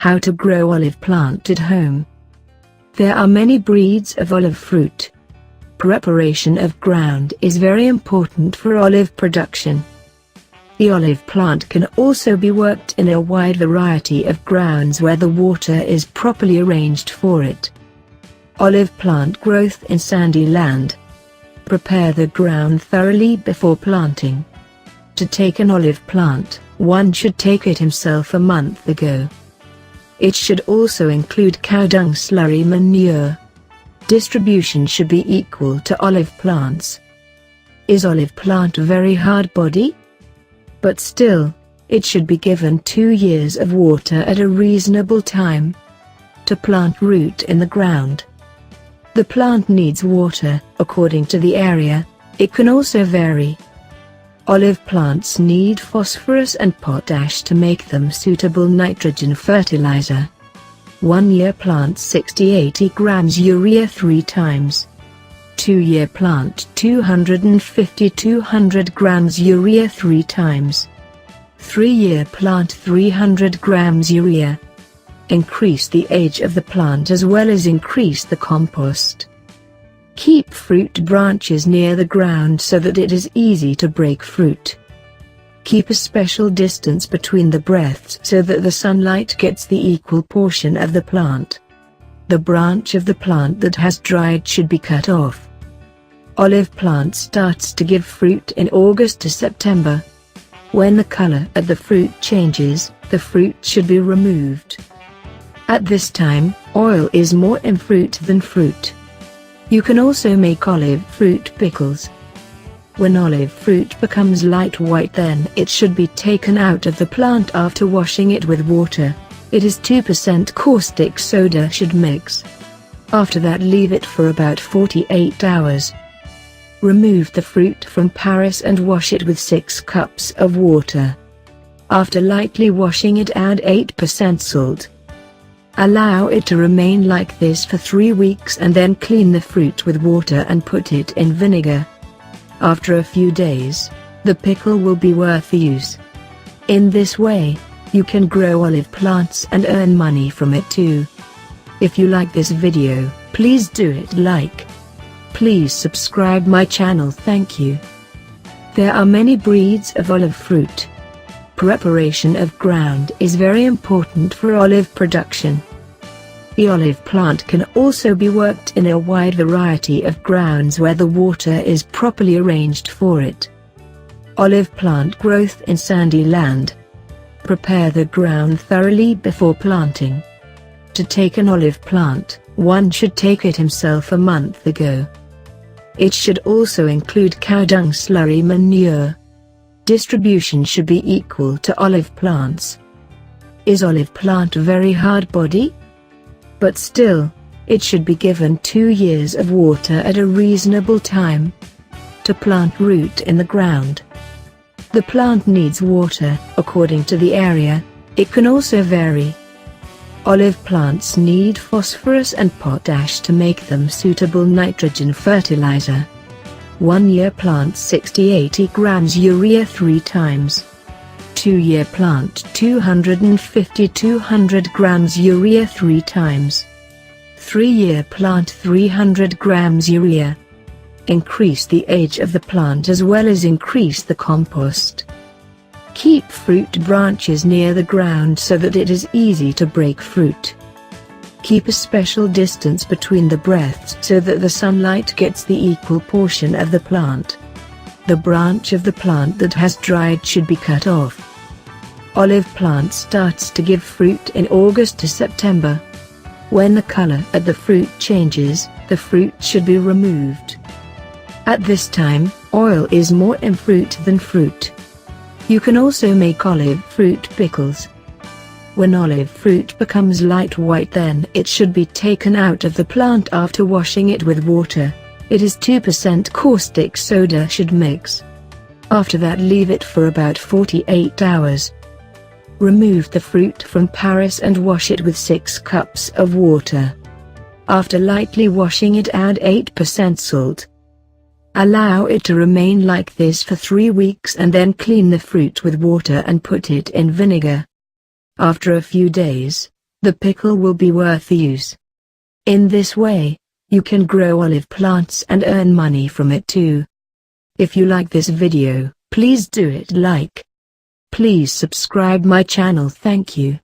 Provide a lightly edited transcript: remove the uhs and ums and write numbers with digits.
How to grow olive plant at home. There are many breeds of olive fruit. Preparation of ground is very important for olive production. The olive plant can also be worked in a wide variety of grounds where the water is properly arranged for it. Olive plant growth in sandy land. Prepare the ground thoroughly before planting. To take an olive plant, one should take it himself a month ago. It should also include cow dung slurry manure. Distribution should be equal to olive plants. Is olive plant very hard body? But still, it should be given 2 years of water at a reasonable time. To plant root in the ground. The plant needs water, according to the area. It can also vary. Olive plants need phosphorus and potash to make them suitable nitrogen fertilizer. 1 year plant 60-80 grams urea 3 times. 2 year plant 250-200 grams urea 3 times. 3 year plant 300 grams urea. Increase the age of the plant as well as increase the compost. Keep fruit branches near the ground so that it is easy to break fruit. Keep a special distance between the breaths so that the sunlight gets the equal portion of the plant. The branch of the plant that has dried should be cut off. Olive plant starts to give fruit in August to September. When the color of the fruit changes, the fruit should be removed. At this time, oil is more in fruit than fruit. You can also make olive fruit pickles. When olive fruit becomes light white, then it should be taken out of the plant after washing it with water. It is 2% caustic soda should mix. After that, leave it for about 48 hours. Remove the fruit from Paris and wash it with 6 cups of water. After lightly washing it, add 8% salt. Allow it to remain like this for 3 weeks and then clean the fruit with water and put it in vinegar. After a few days, the pickle will be worth the use. In this way, you can grow olive plants and earn money from it too. If you like this video, please do it like. Please subscribe my channel. Thank you. There are many breeds of olive fruit. Preparation of ground is very important for olive production. The olive plant can also be worked in a wide variety of grounds where the water is properly arranged for it. Olive plant growth in sandy land. Prepare the ground thoroughly before planting. To take an olive plant, one should take it himself a month ago. It should also include cow dung slurry manure. Distribution should be equal to olive plants. Is olive plant very hard body? But still, it should be given 2 years of water at a reasonable time. To plant root in the ground. The plant needs water, according to the area. It can also vary. Olive plants need phosphorus and potash to make them suitable nitrogen fertilizer. 1 year plant 60-80 grams urea 3 times. 2 year plant 250-200 grams urea 3 times. 3 year plant 300 grams urea. Increase the age of the plant as well as increase the compost. Keep fruit branches near the ground so that it is easy to break fruit. Keep a special distance between the breaths so that the sunlight gets the equal portion of the plant. The branch of the plant that has dried should be cut off. Olive plant starts to give fruit in August to September. When the color of the fruit changes, the fruit should be removed. At this time, oil is more in fruit than fruit. You can also make olive fruit pickles. When olive fruit becomes light white, then it should be taken out of the plant after washing it with water. It is 2% caustic soda should mix. After that, leave it for about 48 hours. Remove the fruit from Paris and wash it with 6 cups of water. After lightly washing it, add 8% salt. Allow it to remain like this for 3 weeks and then clean the fruit with water and put it in vinegar. After a few days, the pickle will be worth the use. In this way, you can grow olive plants and earn money from it too. If you like this video, please do it like. Please subscribe my channel. Thank you.